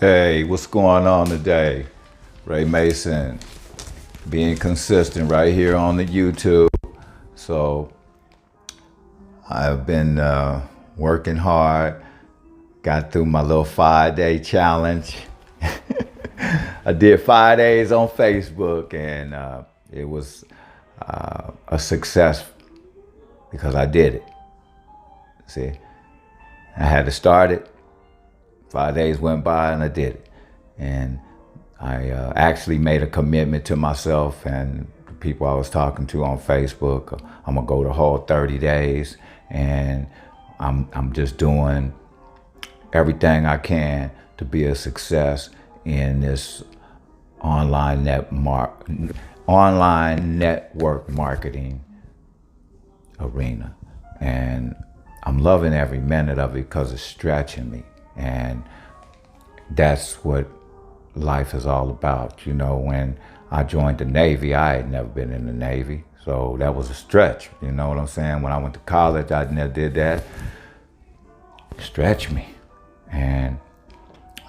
Hey, what's going on today? Ray Mason, being consistent right here on the YouTube. So I've been working hard, got through my little 5-day challenge. I did 5 days on Facebook, and it was a success because I did it. See, I had to start it. 5 days went by and I did it. And I actually made a commitment to myself and the people I was talking to on Facebook. I'm gonna go the whole 30 days, and I'm just doing everything I can to be a success in this online network marketing arena. And I'm loving every minute of it because it's stretching me. And that's what life is all about. You know, when I joined the Navy, I had never been in the Navy. So that was a stretch. You know what I'm saying? When I went to college, I never did that. It stretched me. And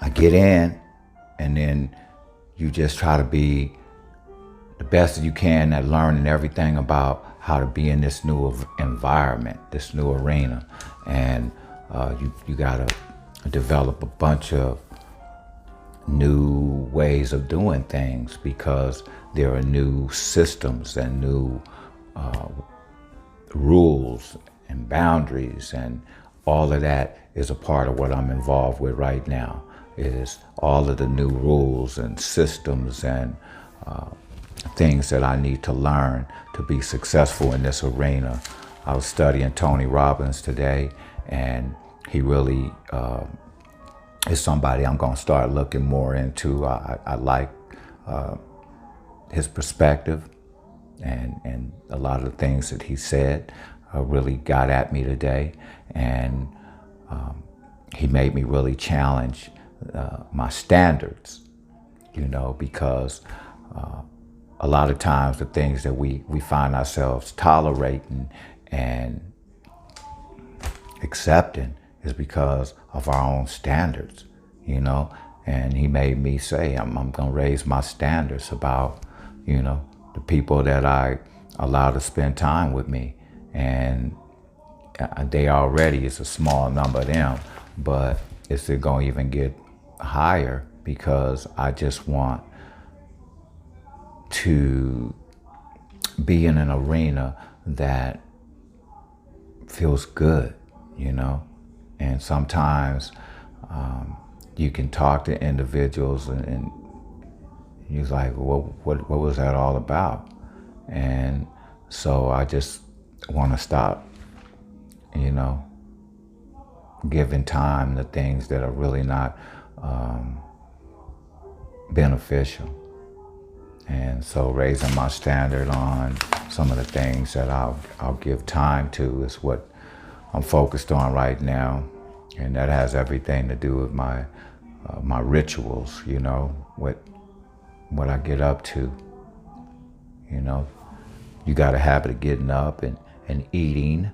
I get in, and then you just try to be the best that you can at learning everything about how to be in this new environment, this new arena. And you gotta develop a bunch of new ways of doing things because there are new systems and new rules and boundaries, and all of that is a part of what I'm involved with right now. It is all of the new rules and systems and things that I need to learn to be successful in this arena. I was studying Tony Robbins today, and he really is somebody I'm gonna start looking more into. I like his perspective, and a lot of the things that he said really got at me today, and he made me really challenge my standards, you know, because a lot of times the things that we find ourselves tolerating and accepting is because of our own standards, you know. And he made me say, I'm gonna raise my standards about, you know, the people that I allow to spend time with me. And they already, it's a small number of them, but it's gonna even get higher because I just want to be in an arena that feels good, you know. And sometimes you can talk to individuals and you're like, well, what was that all about? And so I just want to stop, you know, giving time to things that are really not beneficial. And so raising my standard on some of the things that I'll give time to is what I'm focused on right now. And that has everything to do with my rituals, you know, what I get up to. You know, you got a habit of getting up and eating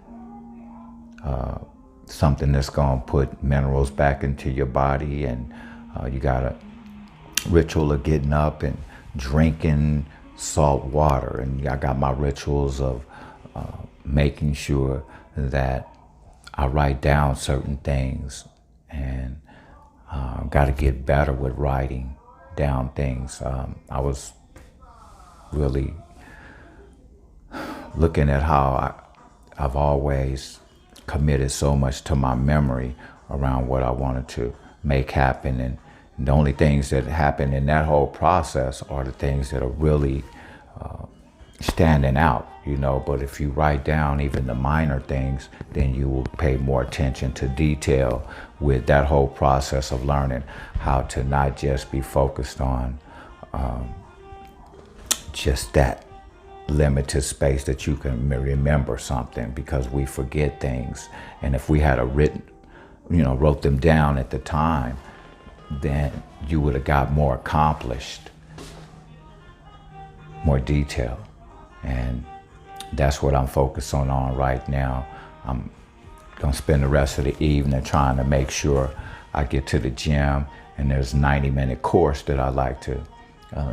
something that's gonna put minerals back into your body, and you got a ritual of getting up and drinking salt water. And I got my rituals of making sure that I write down certain things, and got to get better with writing down things. I was really looking at how I've always committed so much to my memory around what I wanted to make happen, and the only things that happen in that whole process are the things that are really standing out, you know. But if you write down even the minor things, then you will pay more attention to detail with that whole process of learning how to not just be focused on just that limited space that you can remember something, because we forget things. And if we had wrote them down at the time, then you would have got more accomplished, more detail. And that's what I'm focused on right now. I'm gonna spend the rest of the evening trying to make sure I get to the gym, and there's a 90-minute course that I like to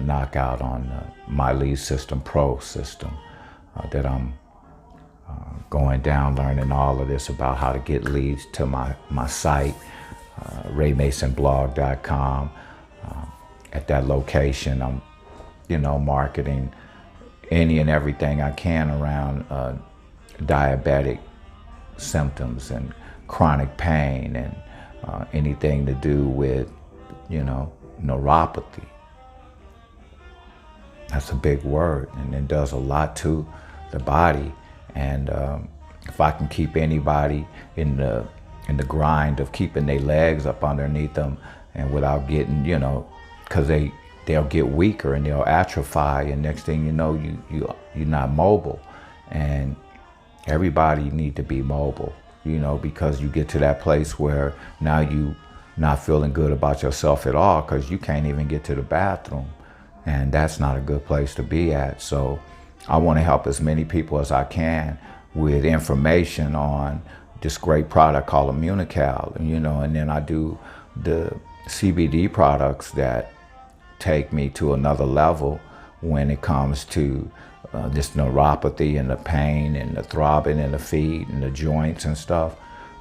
knock out on my Lead System Pro system that I'm going down, learning all of this about how to get leads to my site, Raymasonblog.com. At that location, I'm, marketing any and everything I can around diabetic symptoms and chronic pain and anything to do with, neuropathy. That's a big word, and it does a lot to the body. And if I can keep anybody in the grind of keeping their legs up underneath them, and without getting, because they'll get weaker and they'll atrophy, and next thing you know, you're not mobile. And everybody need to be mobile, because you get to that place where now you not feeling good about yourself at all because you can't even get to the bathroom. And that's not a good place to be at. So I want to help as many people as I can with information on this great product called Immunical, and then I do the CBD products that take me to another level when it comes to this neuropathy and the pain and the throbbing in the feet and the joints and stuff.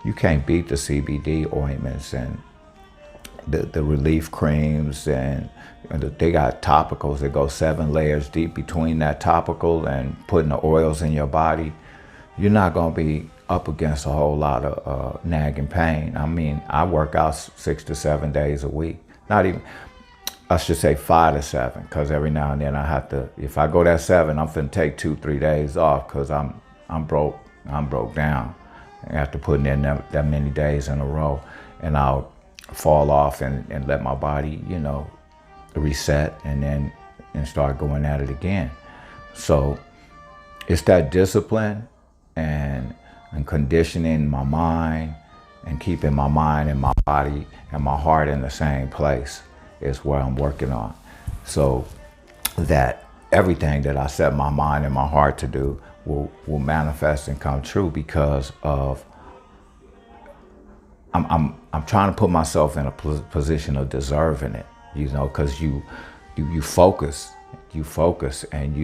You can't beat the CBD ointments and the relief creams, and they got topicals that go 7 layers deep between that topical and putting the oils in your body. You're not going to be up against a whole lot of nagging pain. I mean, I work out 6 to 7 days a week. Not even, I should say 5 to 7, because every now and then I have to, if I go that 7, I'm finna take 2-3 days off because I'm broke down after putting in that many days in a row, and I'll fall off and let my body, reset and start going at it again. So it's that discipline and conditioning my mind and keeping my mind and my body and my heart in the same place is where I'm working on. So that everything that I set my mind and my heart to do will manifest and come true, because of I'm trying to put myself in a position of deserving it, because you focus, and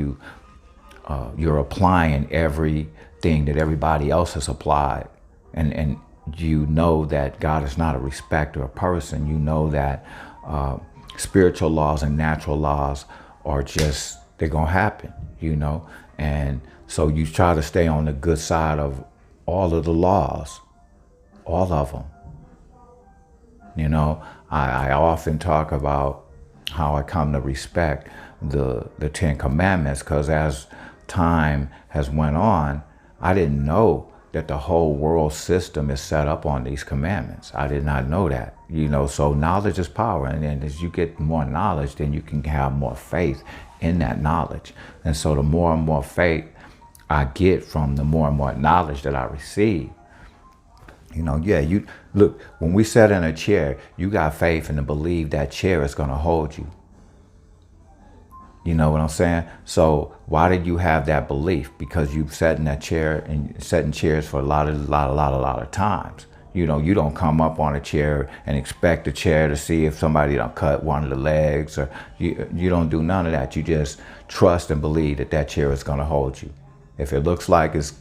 you're applying everything that everybody else has applied, and you know that God is not a respecter of person. You know that spiritual laws and natural laws are just, they're gonna happen, and so you try to stay on the good side of all of the laws, all of them. I often talk about how I come to respect the 10 Commandments, because as time has went on, I didn't know that the whole world system is set up on these commandments. I did not know that, so knowledge is power. And then as you get more knowledge, then you can have more faith in that knowledge. And so the more and more faith I get from the more and more knowledge that I receive, you look, when we sit in a chair, you got faith and to believe that chair is going to hold you. You know what I'm saying? So why did you have that belief? Because you've sat in that chair and sat in chairs for a lot of times. You don't come up on a chair and expect the chair to see if somebody done cut one of the legs, or you don't do none of that. You just trust and believe that chair is going to hold you. If it looks like it's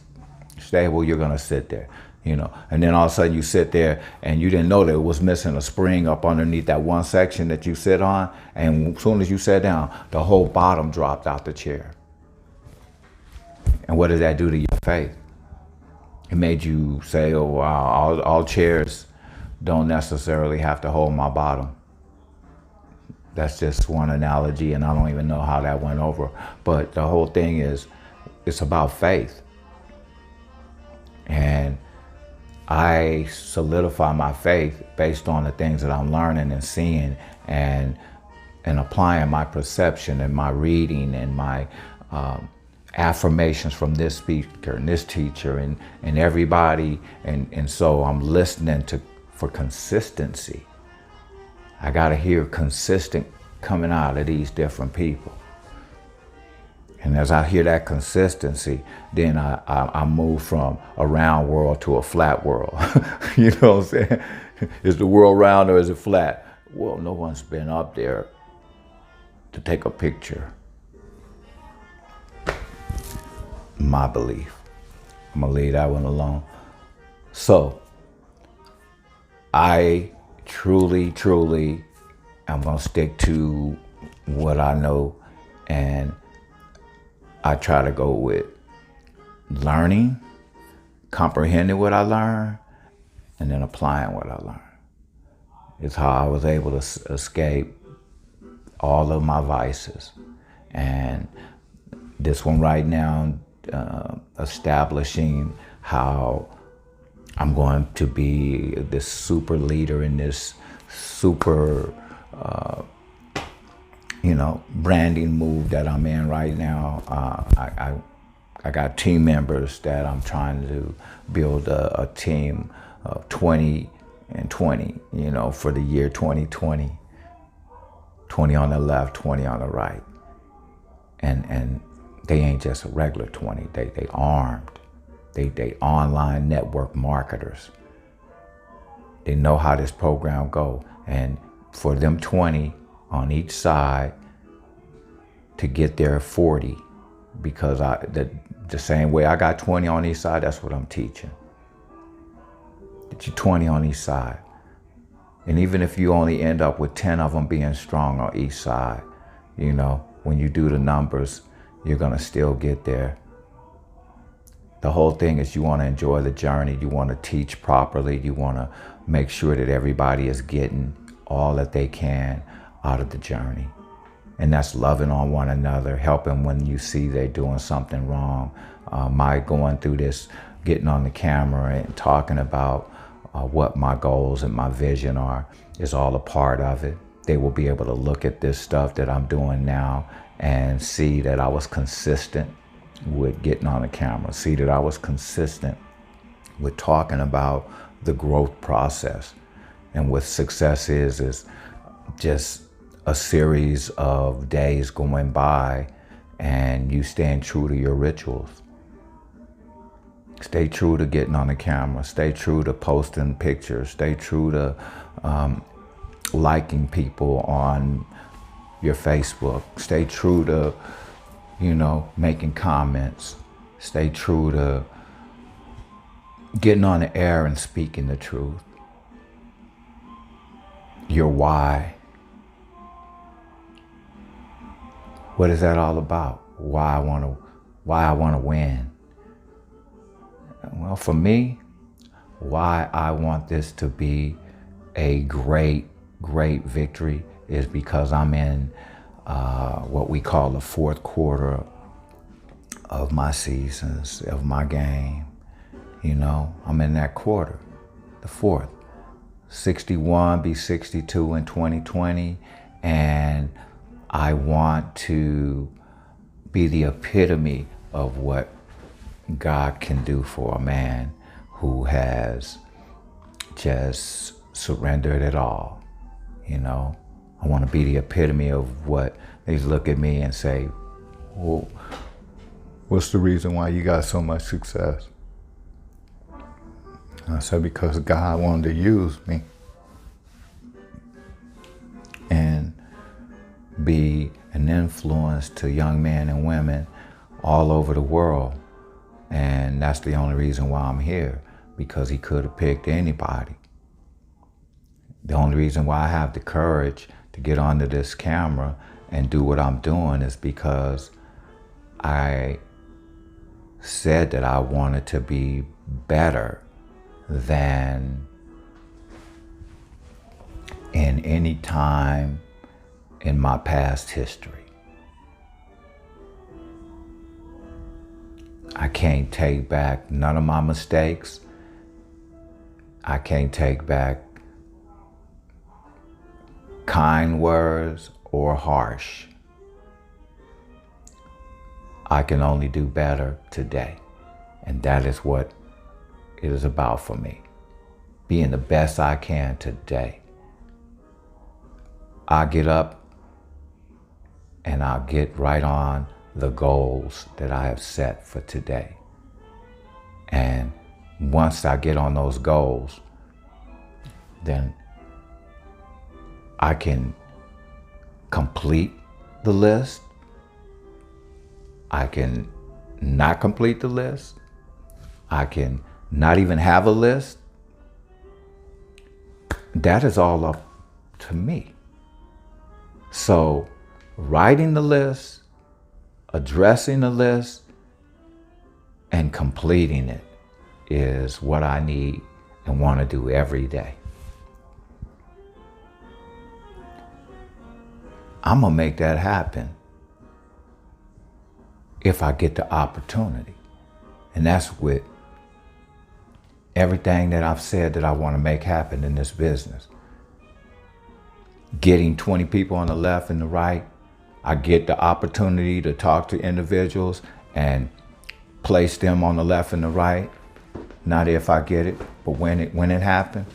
stable, you're going to sit there. And then all of a sudden you sit there and you didn't know that it was missing a spring up underneath that one section that you sit on. And as soon as you sat down, the whole bottom dropped out the chair. And what did that do to your faith? It made you say, oh, wow, all chairs don't necessarily have to hold my bottom. That's just one analogy, and I don't even know how that went over. But the whole thing is, it's about faith. And I solidify my faith based on the things that I'm learning and seeing, and applying my perception and my reading and my affirmations from this speaker and this teacher and everybody. And so I'm listening for consistency. I got to hear consistent coming out of these different people. And as I hear that consistency, then I move from a round world to a flat world. You know what I'm saying? Is the world round or is it flat? Well, no one's been up there to take a picture. My belief. I'm gonna leave that one alone. So, I truly am gonna stick to what I know, and I try to go with learning, comprehending what I learned, and then applying what I learned. It's how I was able to escape all of my vices. And this one right now, establishing how I'm going to be this super leader in this super, branding move that I'm in right now. I got team members that I'm trying to build a team of 20 and 20, for the year 2020. 20 on the left, 20 on the right. And they ain't just a regular 20, they armed. They online network marketers. They know how this program go. And for them 20 on each side to get their 40, because the same way I got 20 on each side, that's what I'm teaching. Get you 20 on each side. And even if you only end up with 10 of them being strong on each side, when you do the numbers, you're gonna still get there. The whole thing is you wanna enjoy the journey. You wanna teach properly. You wanna make sure that everybody is getting all that they can out of the journey. And that's loving on one another, helping when you see they're doing something wrong. My going through this, getting on the camera and talking about what my goals and my vision are is all a part of it. They will be able to look at this stuff that I'm doing now and see that I was consistent with getting on the camera, see that I was consistent with talking about the growth process. And what success is just a series of days going by and you staying true to your rituals. Stay true to getting on the camera. Stay true to posting pictures. Stay true to liking people on your Facebook. Stay true to, making comments. Stay true to getting on the air and speaking the truth. Your why. What is that all about? Why I want to win. Well, for me, why I want this to be a great victory is because I'm in what we call the fourth quarter of my seasons, of my game. I'm in that quarter, the fourth. 61, be 62 in 2020, and I want to be the epitome of what God can do for a man who has just surrendered it all. I want to be the epitome of what they look at me and say, well, what's the reason why you got so much success? And I said, because God wanted to use me and be an influence to young men and women all over the world. And that's the only reason why I'm here, because he could have picked anybody. The only reason why I have the courage to get onto this camera and do what I'm doing is because I said that I wanted to be better than in any time in my past history. I can't take back none of my mistakes. I can't take back kind words or harsh. I can only do better today. And that is what it is about for me. Being the best I can today. I get up and I'll get right on the goals that I have set for today. And once I get on those goals, then I can complete the list. I can not complete the list. I can not even have a list. That is all up to me. So writing the list, addressing the list, and completing it is what I need and want to do every day. I'm going to make that happen if I get the opportunity. And that's with everything that I've said that I want to make happen in this business. Getting 20 people on the left and the right, I get the opportunity to talk to individuals and place them on the left and the right. Not if I get it, but when it happens,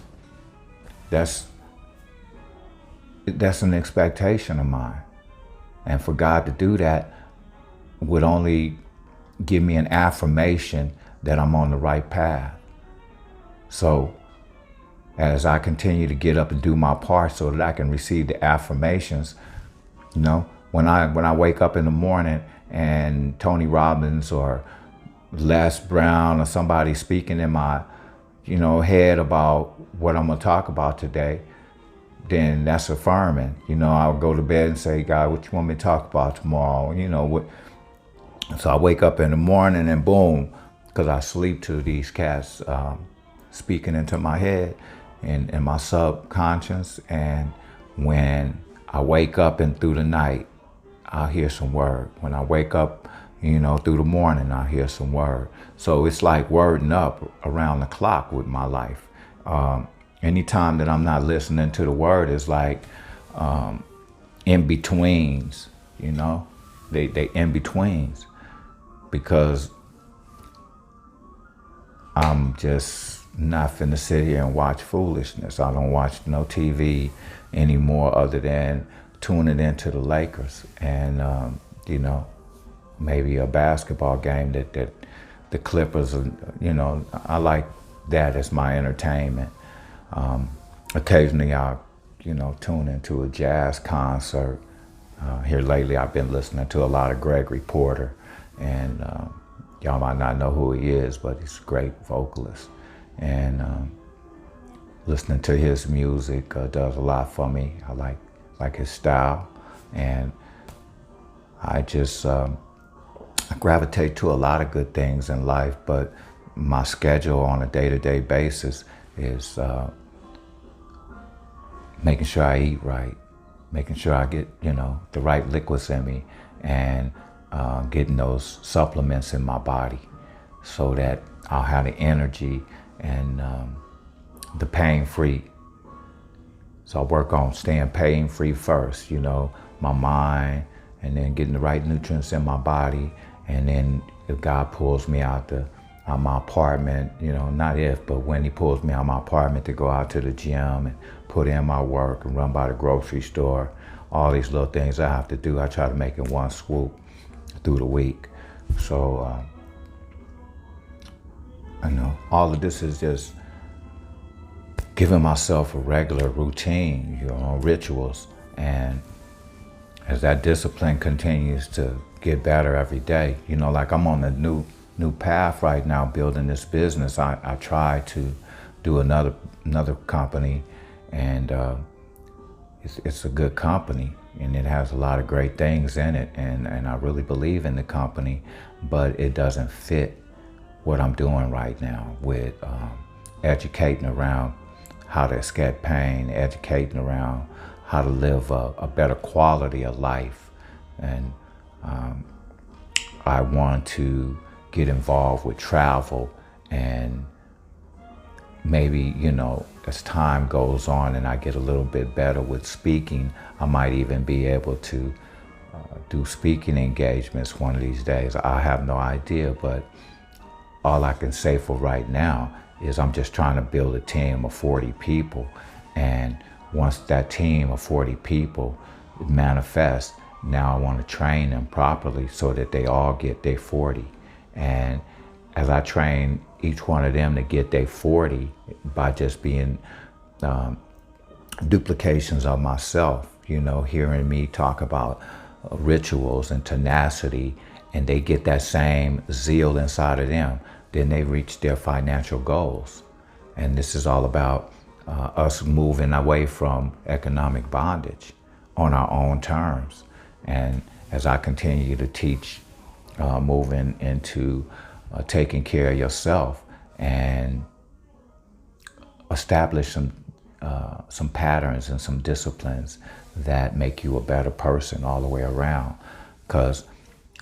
that's an expectation of mine. And for God to do that would only give me an affirmation that I'm on the right path. So as I continue to get up and do my part so that I can receive the affirmations, you know, when I wake up in the morning and Tony Robbins or Les Brown or somebody speaking in my, head about what I'm gonna talk about today, then that's affirming. I'll go to bed and say, God, what you want me to talk about tomorrow? So I wake up in the morning and boom, because I sleep to these cats speaking into my head and my subconscious. And when I wake up and through the night, I'll hear some word. When I wake up, through the morning, I'll hear some word. So it's like wording up around the clock with my life. Anytime that I'm not listening to the word is like in-betweens, they in-betweens, because I'm just not finna sit here and watch foolishness. I don't watch no TV anymore other than tuning into the Lakers and, maybe a basketball game that the Clippers, I like that as my entertainment. Occasionally I'll, tune into a jazz concert. Here lately I've been listening to a lot of Gregory Porter, and y'all might not know who he is, but he's a great vocalist. And listening to his music does a lot for me. I like his style, and I just I gravitate to a lot of good things in life, but my schedule on a day-to-day basis is making sure I eat right, making sure I get, the right liquids in me, and getting those supplements in my body so that I'll have the energy and the pain-free. So I work on staying pain-free first, my mind, and then getting the right nutrients in my body. And then if God pulls me out my apartment, not if, but when he pulls me out my apartment to go out to the gym and put in my work and run by the grocery store, all these little things I have to do, I try to make it one swoop through the week. So, I know all of this is just giving myself a regular routine, rituals. And as that discipline continues to get better every day, like I'm on a new path right now, building this business. I try to do another company, and it's a good company, and it has a lot of great things in it, and I really believe in the company, but it doesn't fit what I'm doing right now with educating around how to escape pain, educating around how to live a better quality of life. And I want to get involved with travel, and maybe, as time goes on and I get a little bit better with speaking, I might even be able to do speaking engagements one of these days. I have no idea, but all I can say for right now is I'm just trying to build a team of 40 people. And once that team of 40 people manifests, now I want to train them properly so that they all get their 40. And as I train each one of them to get their 40 by just being duplications of myself, hearing me talk about rituals and tenacity, and they get that same zeal inside of them, then they reach their financial goals. And this is all about us moving away from economic bondage on our own terms. And as I continue to teach, moving into taking care of yourself and establish some patterns and some disciplines that make you a better person all the way around. Because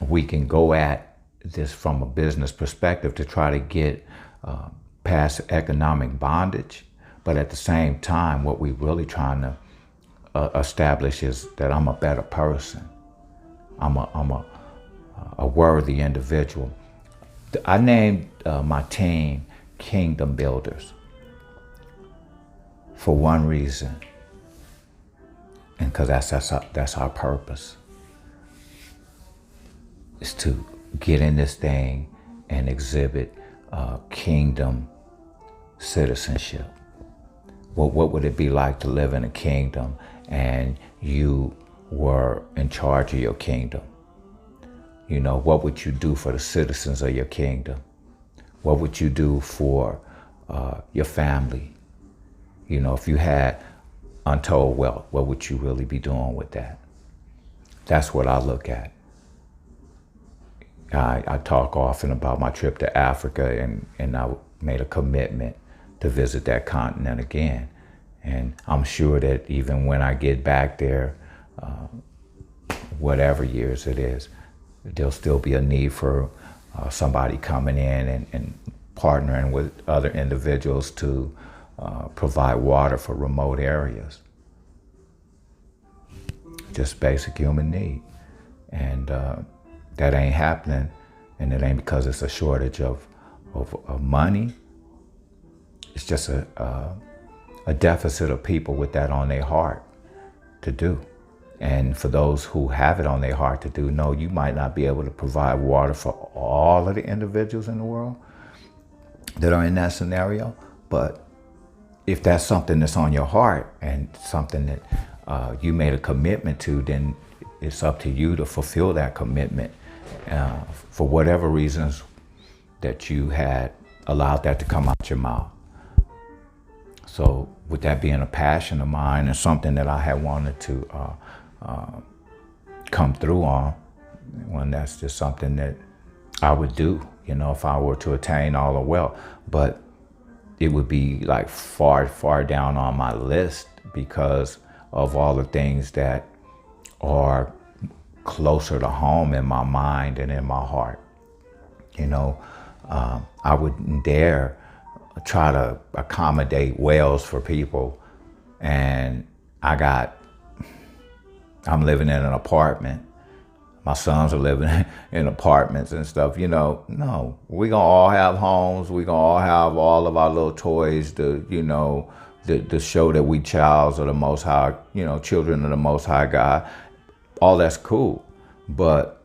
we can go at this from a business perspective to try to get past economic bondage, but at the same time, what we're really trying to establish is that I'm a better person. I'm a worthy individual. I named my team Kingdom Builders for one reason, and because that's our purpose, is to get in this thing and exhibit kingdom citizenship. What would it be like to live in a kingdom and you were in charge of your kingdom? What would you do for the citizens of your kingdom? What would you do for your family? If you had untold wealth, what would you really be doing with that? That's what I look at. I talk often about my trip to Africa, and I made a commitment to visit that continent again. And I'm sure that even when I get back there, whatever years it is, there'll still be a need for somebody coming in and partnering with other individuals to provide water for remote areas. Just basic human need. And that ain't happening, and it ain't because it's a shortage of money. It's just a deficit of people with that on their heart to do. And for those who have it on their heart to do, no, you might not be able to provide water for all of the individuals in the world that are in that scenario. But if that's something that's on your heart and something that you made a commitment to, then it's up to you to fulfill that commitment for whatever reasons that you had allowed that to come out your mouth. So with that being a passion of mine and something that I had wanted to come through on, when that's just something that I would do, if I were to attain all the wealth. But it would be like far, far down on my list because of all the things that are closer to home in my mind and in my heart. I wouldn't dare try to accommodate wells for people, and I'm living in an apartment. My sons are living in apartments and stuff. No, we gonna all have homes. We gonna all have all of our little toys to show that we childs of the Most High, children of the Most High God. All that's cool, but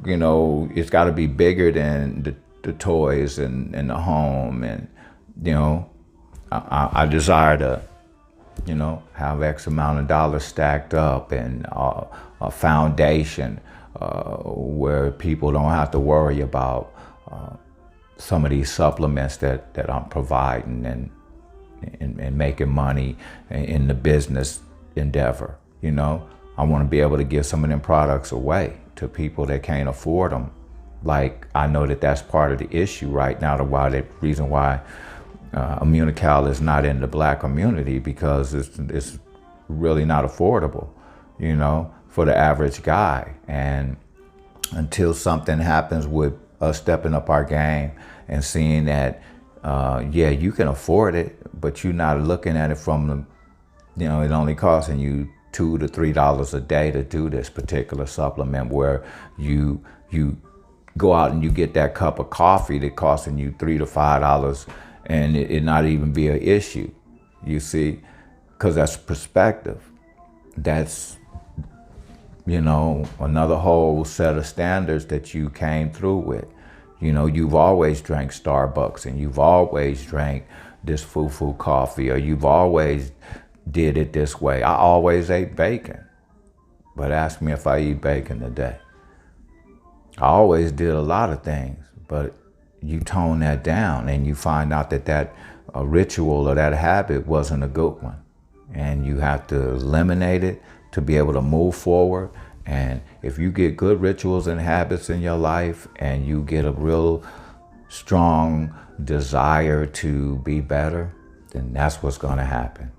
it's got to be bigger than the toys and the home. And I desire to have X amount of dollars stacked up and a foundation where people don't have to worry about some of these supplements that I'm providing and making money in the business endeavor. I want to be able to give some of them products away to people that can't afford them. Like, I know that that's part of the issue right now, the reason why Immunical is not in the Black community, because it's really not affordable, for the average guy. And until something happens with us stepping up our game and seeing that, you can afford it, but you're not looking at it from it only costing you $2 to $3 a day to do this particular supplement, where you go out and you get that cup of coffee that costing you $3 to $5 and it not even be an issue, you see, because that's perspective. That's, another whole set of standards that you came through with. You've always drank Starbucks, and you've always drank, this foo-foo coffee, or you've always did it this way. I always ate bacon, but ask me if I eat bacon today. I always did a lot of things, but you tone that down and you find out that that ritual or that habit wasn't a good one. And you have to eliminate it to be able to move forward. And if you get good rituals and habits in your life and you get a real strong desire to be better, then that's what's going to happen.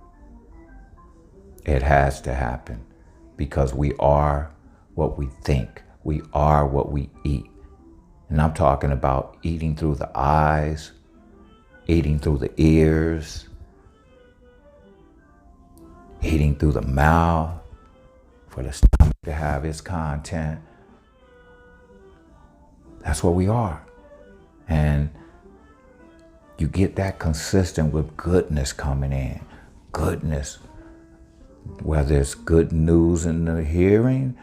It has to happen, because we are what we think. We are what we eat. And I'm talking about eating through the eyes, eating through the ears, eating through the mouth, for the stomach to have its content. That's what we are. And you get that consistent with goodness coming in. Goodness. Whether it's good news in the hearing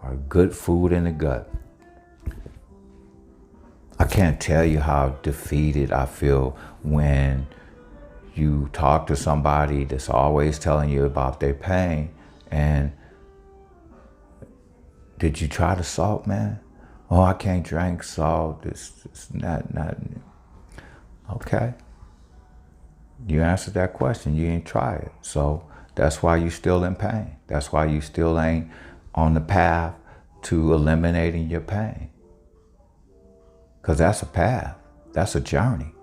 or good food in the gut. I can't tell you how defeated I feel when you talk to somebody that's always telling you about their pain, and did you try the salt, man? Oh, I can't drink salt. It's not. Okay. You answered that question. You ain't try it. So that's why you still in pain. That's why you still ain't on the path to eliminating your pain. Because that's a path. That's a journey.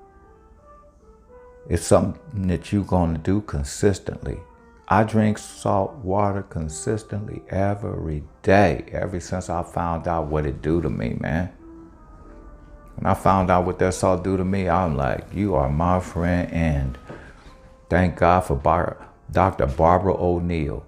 It's something that you're going to do consistently. I drink salt water consistently every day, ever since I found out what it do to me, man. When I found out what that salt do to me, I'm like, you are my friend, and thank God for Dr. Barbara O'Neill.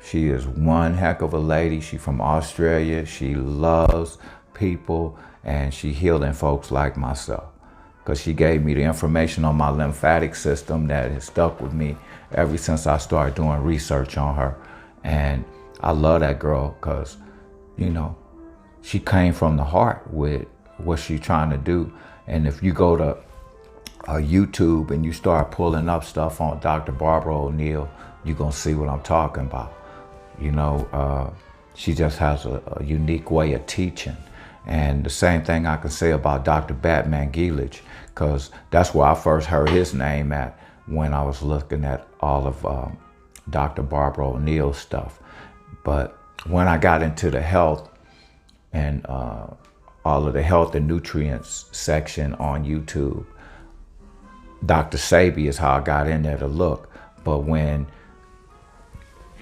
She is one heck of a lady. She from Australia. She loves people, and she healing folks like myself, because she gave me the information on my lymphatic system that has stuck with me ever since I started doing research on her. And I love that girl because, you know, she came from the heart with what she's trying to do. And if you go to YouTube and you start pulling up stuff on Dr. Barbara O'Neill, you're going to see what I'm talking about. You know, she just has a unique way of teaching. And the same thing I can say about Dr. Batman Gilich, because that's where I first heard his name at when I was looking at all of Dr. Barbara O'Neill's stuff. But when I got into the health and all of the health and nutrients section on YouTube, Dr. Sabi is how I got in there to look. But when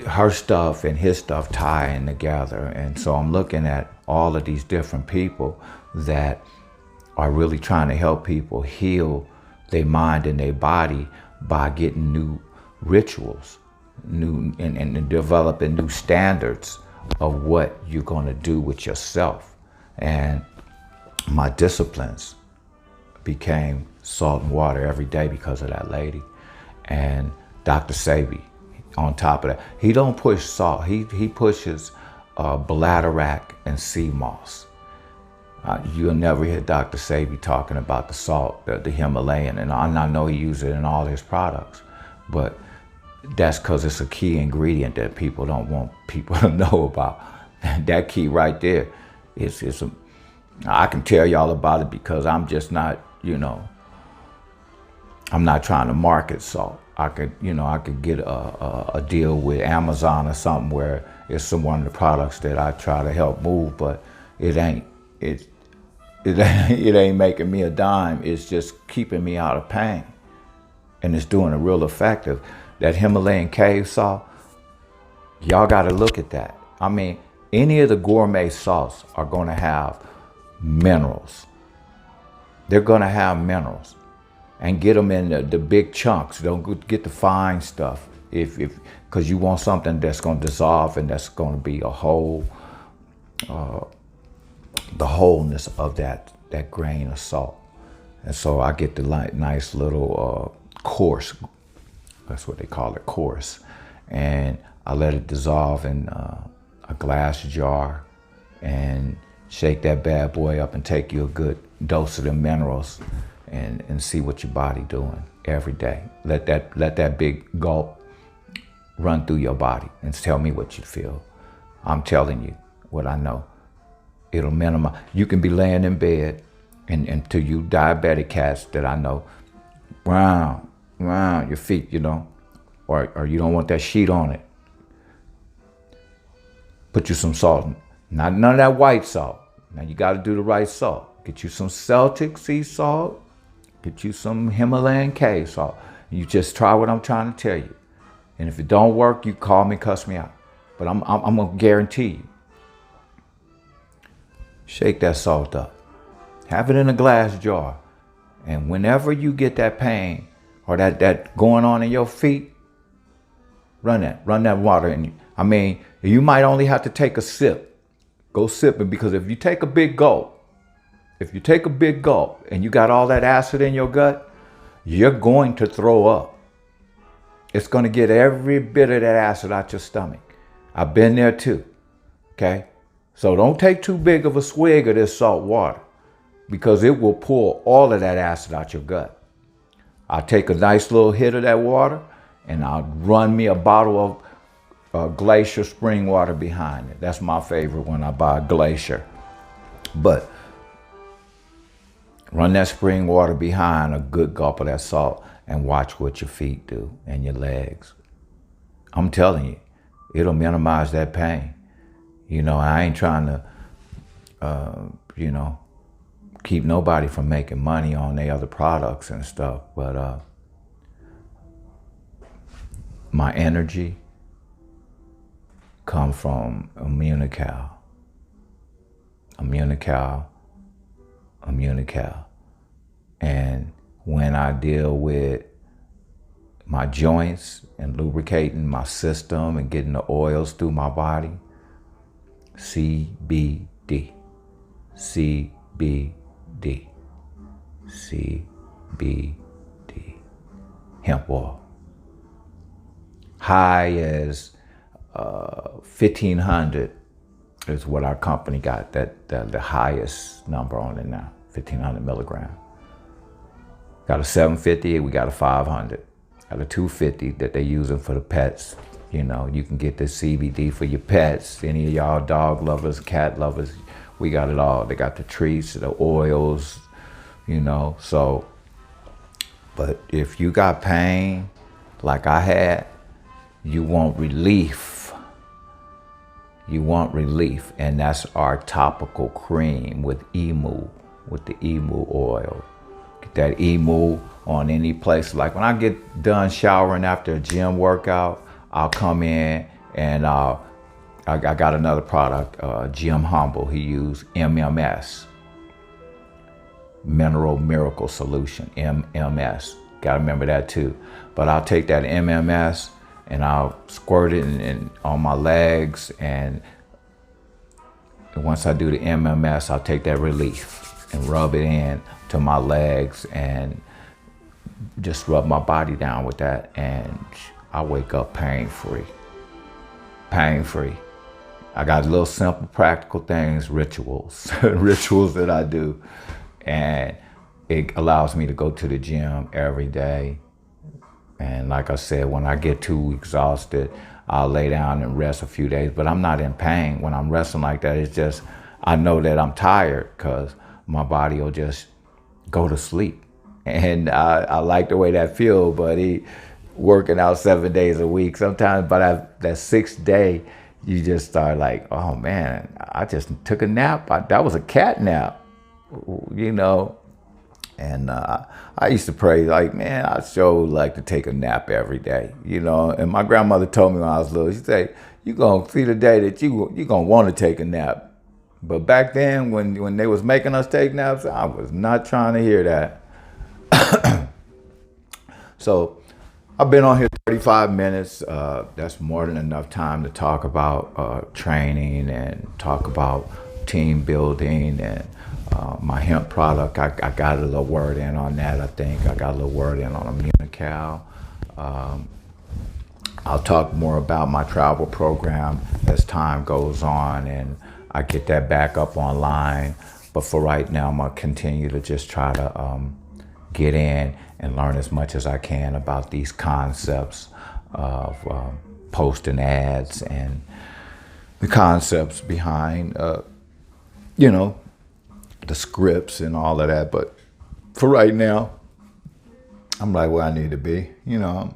her stuff and his stuff tying together, and so I'm looking at all of these different people that are really trying to help people heal their mind and their body by getting new rituals, new and developing new standards of what you're going to do with yourself. And my disciplines became salt and water every day because of that lady. And Dr. Sabi, on top of that, he don't push salt. He pushes bladderwrack and sea moss. You'll never hear Dr. Sabi talking about the salt, the Himalayan, and I know he uses it in all his products, but that's because it's a key ingredient that people don't want people to know about. That key right there I can tell y'all about it because I'm just not, you know, I'm not trying to market salt. I could get a deal with Amazon or something where it's one of the products that I try to help move, but it ain't making me a dime. It's just keeping me out of pain, and it's doing it real effective. That Himalayan cave salt, y'all got to look at that. I mean, any of the gourmet salts are going to have minerals. They're going to have minerals. And get them in the big chunks. Don't get the fine stuff. Because you want something that's going to dissolve and that's going to be a whole, the wholeness of that grain of salt. And so I get the nice little coarse, that's what they call it, coarse. And I let it dissolve in a glass jar and shake that bad boy up and take you a good dose of the minerals and see what your body doing. every day. Let that big gulp run through your body and tell me what you feel. I'm telling you what I know. It'll minimize. You can be laying in bed, and to you diabetic cats that I know, round your feet, you know, or you don't want that sheet on it. Put you some salt in. None of that white salt. Now you got to do the right salt. Get you some Celtic sea salt. Get you some Himalayan cave salt. You just try what I'm trying to tell you. And if it don't work, you call me, cuss me out. But I'm gonna guarantee you. Shake that salt up. Have it in a glass jar. And whenever you get that pain or that going on in your feet, run that water in you. I mean, you might only have to take a sip. Go sipping, because if you take a big gulp, and you got all that acid in your gut, you're going to throw up. It's going to get every bit of that acid out your stomach. I've been there too, okay? So don't take too big of a swig of this salt water, because it will pull all of that acid out your gut. I'll take a nice little hit of that water, and I'll run me a bottle of Glacier spring water behind it. That's my favorite when I buy Glacier. But run that spring water behind a good gulp of that salt and watch what your feet do and your legs. I'm telling you, it'll minimize that pain. You know, I ain't trying to, keep nobody from making money on their other products and stuff, but my energy come from Immunical. And when I deal with my joints and lubricating my system and getting the oils through my body, CBD, hemp oil. High as 1,500 is what our company got, the highest number on it now, 1,500 milligrams. Got a 750, we got a 500. Got a 250 that they're using for the pets. You know, you can get the CBD for your pets. Any of y'all dog lovers, cat lovers, we got it all. They got the treats, the oils, you know, so. But if you got pain like I had, you want relief. And that's our topical cream with the emu oil. Get that emu on any place. Like when I get done showering after a gym workout, I'll come in and I got another product, Jim Humble. He used MMS, Mineral Miracle Solution, MMS. Gotta remember that too. But I'll take that MMS and I'll squirt it in on my legs, and once I do the MMS, I'll take that relief and rub it in to my legs and just rub my body down with that, and I wake up pain-free. I got little simple practical things, rituals that I do, and it allows me to go to the gym every day. And like I said, when I get too exhausted, I'll lay down and rest a few days, but I'm not in pain. When I'm resting like that, it's just, I know that I'm tired because my body will just go to sleep. And I like the way that feels, but working out 7 days a week, sometimes by that sixth day, you just start like, oh man, I just took a nap. That was a cat nap, you know? And I used to pray like, man, I sure like to take a nap every day, you know? And my grandmother told me when I was little, she said, you gonna see the day that you gonna wanna take a nap. But back then, when they was making us take naps, I was not trying to hear that. So I've been on here 35 minutes. That's more than enough time to talk about training and talk about team building and my hemp product. I got a little word in on that, I think. I got a little word in on Immunical. I'll talk more about my travel program as time goes on and I get that back up online. But for right now, I'm gonna continue to just try to get in and learn as much as I can about these concepts of posting ads and the concepts behind, you know, the scripts and all of that. But for right now, I'm right where I need to be. You know,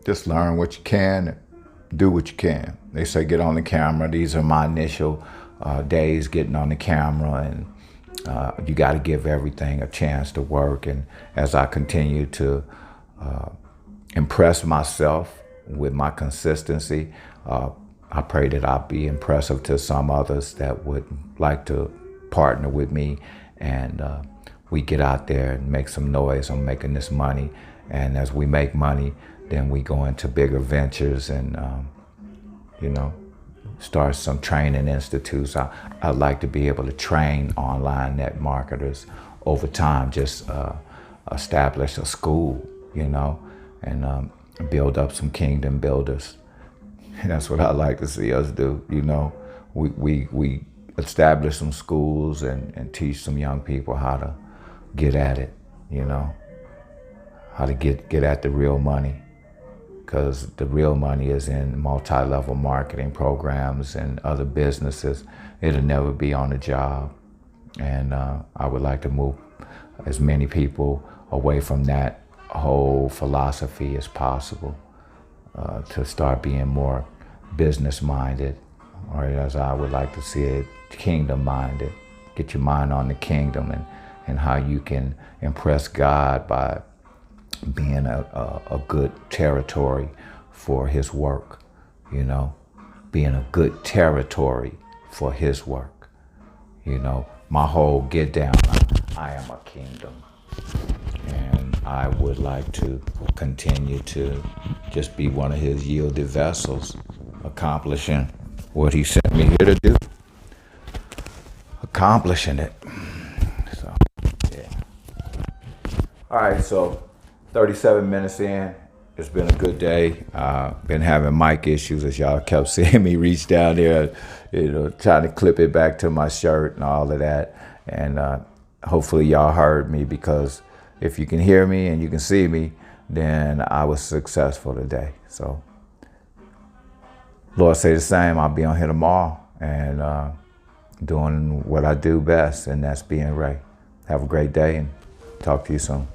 just learn what you can, do what you can. They say get on the camera. These are my initial days getting on the camera, and you got to give everything a chance to work. And as I continue to impress myself with my consistency, I pray that I'll be impressive to some others that would like to partner with me, and we get out there and make some noise on making this money. And as we make money, then we go into bigger ventures and, you know, start some training institutes. I'd like to be able to train online net marketers over time, just establish a school, you know, and build up some kingdom builders. And that's what I'd like to see us do, you know. We establish some schools and teach some young people how to get at it, you know, how to get at the real money. Because the real money is in multi-level marketing programs and other businesses. It'll never be on the job. And I would like to move as many people away from that whole philosophy as possible, to start being more business-minded, or as I would like to see it, kingdom-minded. Get your mind on the kingdom and how you can impress God by being a good territory for his work, you know, being a good territory for his work. You know, my whole get down, I am a kingdom. And I would like to continue to just be one of his yielded vessels, accomplishing what he sent me here to do, accomplishing it. So, yeah. All right, so 37 minutes in. It's been a good day. Been having mic issues, as y'all kept seeing me reach down there, you know, trying to clip it back to my shirt and all of that. And hopefully y'all heard me, because if you can hear me and you can see me, then I was successful today. So, Lord say the same. I'll be on here tomorrow and doing what I do best, and that's being Ray. Have a great day and talk to you soon.